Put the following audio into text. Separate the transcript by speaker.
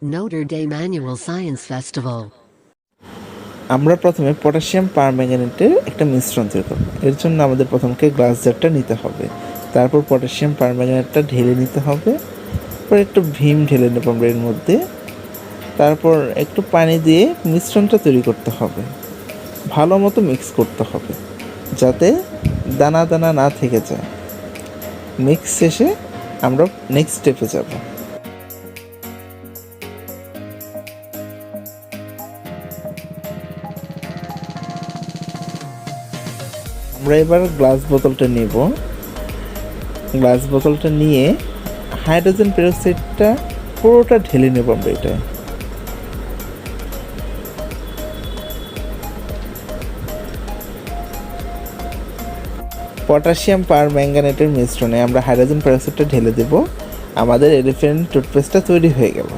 Speaker 1: Notre Dame Annual Science Festival.
Speaker 2: আমরা প্রথমে potassium পারম্যাঙ্গানেটের একটা মিশ্রণ তৈরি করব। এর জন্য আমাদের প্রথমে গ্লাস জারটা নিতে হবে, তারপর পটাশিয়াম পারম্যাঙ্গানেটটা ঢেলে নিতে হবে, তারপর একটু ভীম ঢেলে নেব আমরা এর মধ্যে, তারপর একটু পানি দিয়ে মিশ্রণটা তৈরি করতে হবে, ভালো মতো মিক্স করতে হবে যাতে দানা দানা না থেকে যায়। মিক্স শেষে আমরা নেক্সট স্টেপে যাব। আমরা এবার গ্লাস বোতলটা নেব। গ্লাস বোতলটা নিয়ে হাইড্রোজেন পেরোক্সাইডটা পুরোটা ঢেলে নেব আমরা এটায়। পটাশিয়াম পারম্যাঙ্গানেটের মিশ্রণে আমরা হাইড্রোজেন পেরোক্সাইডটা ঢেলে দেব। আমাদের এলিফ্যান্ট টুথপেস্টটা তৈরি হয়ে গেল।